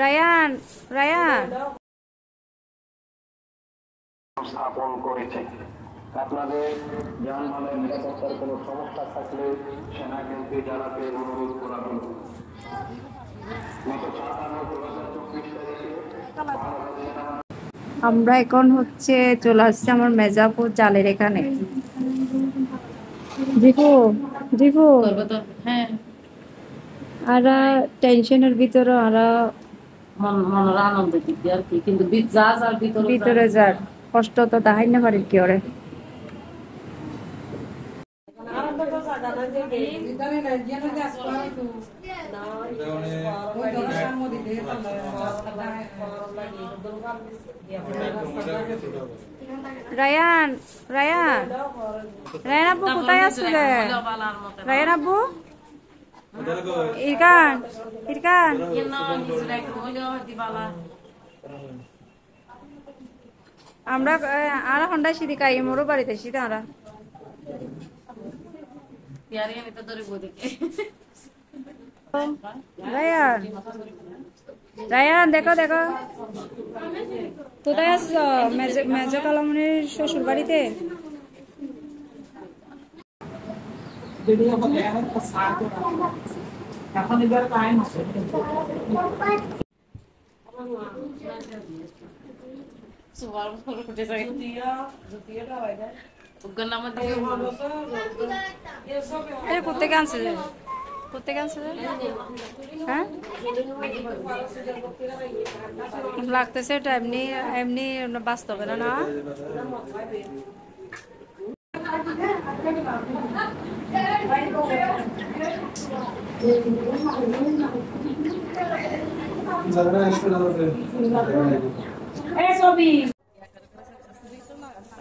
Ryan Ryan স্থাপন করেছে। আপনাদের যানবাহনের নিরাপত্তার কোনো সমস্যা থাকলে সেনাকে জানাতে অনুরোধ করা হল। আমরা এখন হচ্ছে চলে আসছি আমার মেজাপুর জালের এখানে। জিপু জিপু হ্যাঁ আর টেনশনের ভিতরে আর মনের আনন্দ দিকে আর কি, কিন্তু যা যার ভিতরে যার কষ্ট তো দেখাই না পারি কি ওরে। রায়ান রায়ান রায়ান আব্বু কোথায় আসলে? রায়ান আব্বু ইরকান ইরকান আমরা আর হন্ডা সিঁড়ি কাই মোরও বাড়িতে সিঁড়ি আমরা রায়ান রায়ান দেখো দেখো কোথায় আসছো? মেজো কালামনির শ্বশুর বাড়িতে। কোথেকে আনছে কোথেকে আনছে হ্যাঁ লাগতেছে এটা এমনি এমনি বাস্তবে না না।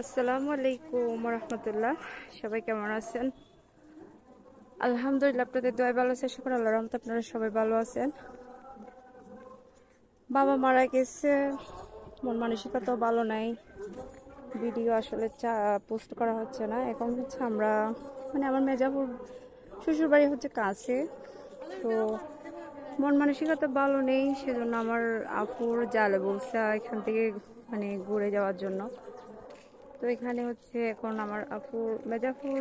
আসসালামু আলাইকুম রহমতুল্লাহ, সবাই কেমন আছেন? আলহামদুলিল্লাহ আপনাদের দোয়ায় ভালো আছে, শুকর আল্লাহর রহমতে আপনারা সবাই ভালো আছেন। বাবা মারা গেছে, মন মানসিকতাও ভালো নাই, ভিডিও আসলে পোস্ট করা হচ্ছে না। এখন হচ্ছে আমরা মানে আমার মেজাপুর শ্বশুরবাড়ি হচ্ছে কাছে, তো মন মানসিকতা ভালো নেই, সেজন্য আমার আপুর জালে বলছে এখান থেকে মানে ঘুরে যাওয়ার জন্য। তো এখানে হচ্ছে এখন আমার আপুর মেজাপুর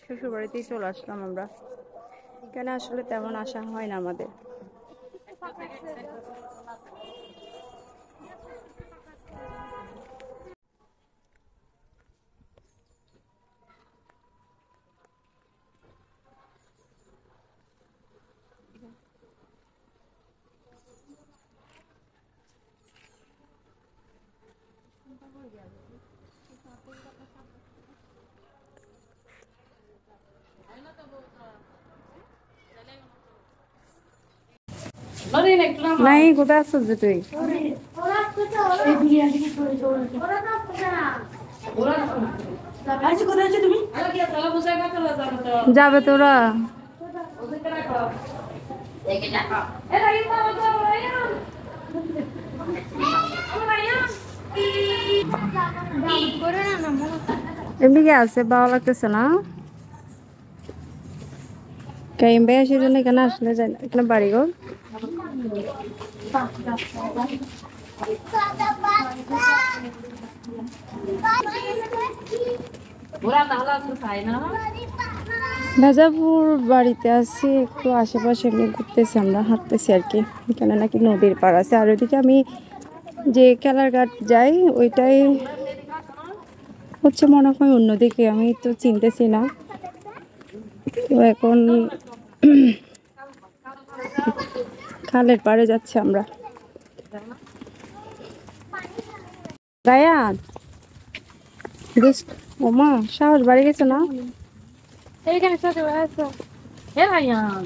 শ্বশুরবাড়িতেই চলে আসলাম আমরা। এখানে আসলে তেমন আসা হয় না আমাদের। নাই কোথায় আসছিস যে তুই? যাবে তোরা? এমনি কি আছে, ভালো লাগতেছে না। কাইম ভাই আসে জন্য এখানে আসলে যায় না, এখানে বাড়ি গো। মেজাপুর বাড়িতে আছি, একটু আশেপাশে এমনি ঘুরতেছি, আমরা হাঁটতেছি আর কি। এখানে নাকি নদীর পাড় আছে, আর ওইদিকে আমি যে খেলার ঘাট যাই ওইটাই হচ্ছে মনে হয় অন্যদিকে, আমি তো চিনতেছি না। তো এখন খালের পাড়ে যাচ্ছে আমরা। রায়ান ওমা সাহস বাড়ি গেছে না? এইখানে সাথে আছে হে রায়ান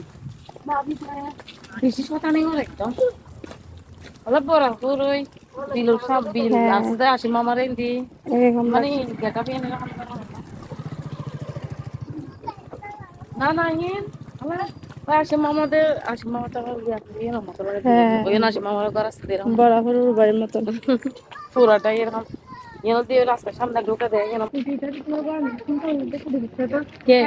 বিশেষ কথা নেই একদম অল্প বড় পুরোই দিল সব বিল আসতে আসি মামার এন্দি মানে দেখা পেয়ে না না ইন আসে মামাদের আসে মামা তো ইয়ে না মতো ওই না আসে মামার ঘর আসতে এরকম বরাবর বাড়ির মতো পুরাটাই এরকম এনে দিয়ে রাস্তার সামনে ঢুকে দেয় কে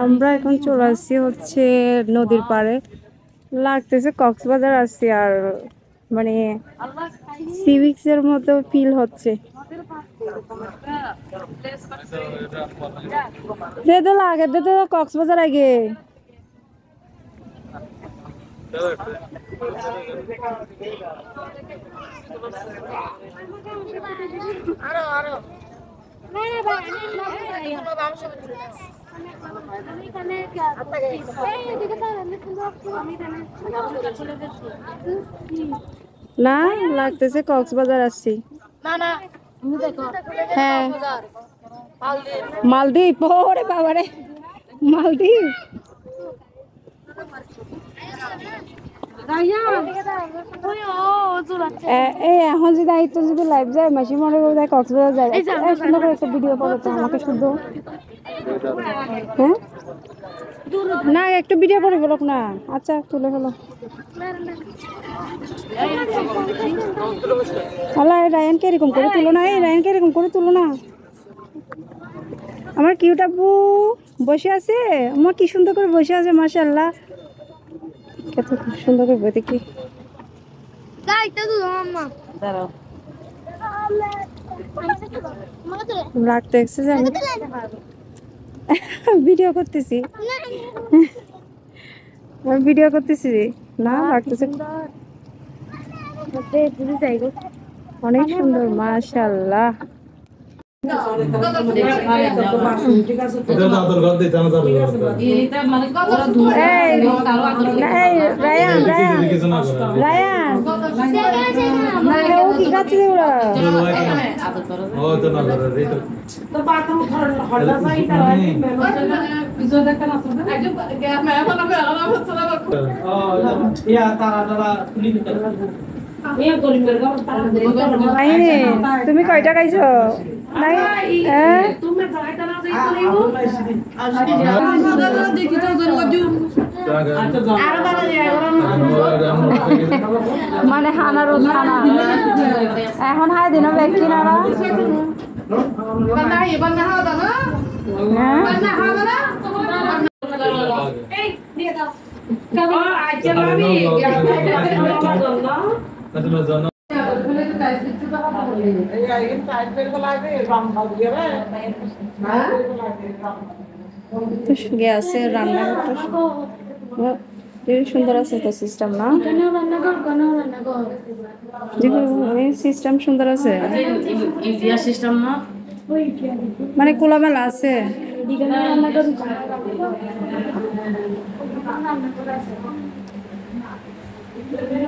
আমরা এখন চলে আসছি হচ্ছে নদীর পাড়ে, লাগতেছে কক্সবাজার আসছি আর মানে সি বিচের মতো ফিল হচ্ছে। দে তো লাগে, দে তো কক্সবাজার আগে। না লাগতেছে কক্সবাজার আসছি। হ্যাঁ মালদ্বীপ, ওরে বাবারে মালদ্বীপ। এই এখন যদি দায়িত্ব যদি লাইভ যায় মাসি মনে করে যায় কক্সবাজার যায়, সুন্দর করে একটা ভিডিও করো তো আমাকে শুধু। হ্যাঁ না একটু ভিডিও করে বলো না। আচ্ছা তুলে ফেলো। আল্লাহ রায়ানকে এরকম করে তুলো না, এই রায়ানকে এরকম করে তুলো না। আমার কিউট আব্বু বসে আছে, আমার কি সুন্দর করে বসে আছে মাশাআল্লাহ, কত সুন্দর করে দেখি। রাখতে এসেছে আমি ভিডিও করতেছি, ভিডিও করতেছি না লাগতেছে অনেক সুন্দর মাশাআল্লাহ। তুমি কয়টা খাইছো? মানে হানা রোদ খানা এখন হাই দিন ব্যক্তি নারা গ্যাসে রান্না সুন্দর আছে তো সিস্টেম না, সিস্টেম সুন্দর আছে মানে খোলামেলা আছে।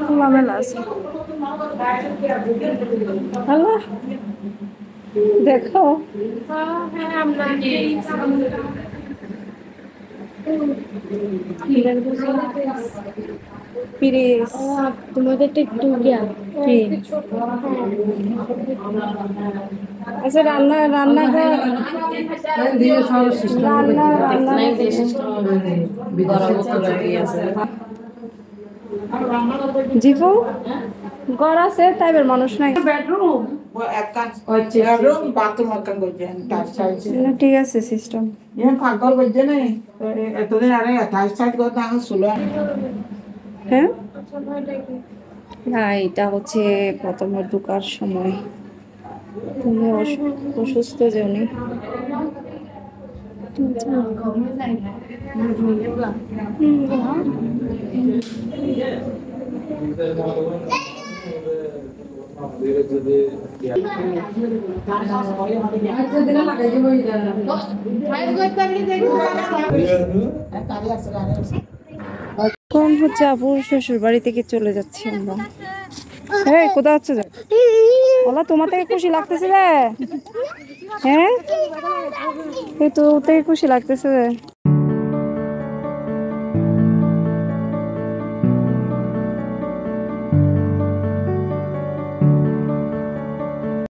খোলামেলা আছে আল্লাহ দেখো তোমাদের আচ্ছা রান্না রান্না জিপু ঘর আছে তাইবের মানুষ নাই, ঠিক আছে সিস্টেম। হ্যাঁ হ্যাঁ এটা হচ্ছে প্রথমে ঢোকার সময়, তুমি অসুস্থ যেওনি। কম হচ্ছে আপু শ্বশুর বাড়ি থেকে চলে যাচ্ছি আমরা। হ্যাঁ কোথায় হচ্ছে বলা, তোমার থেকে খুশি লাগতেছে রে? হ্যাঁ তো থেকে খুশি লাগতেছে।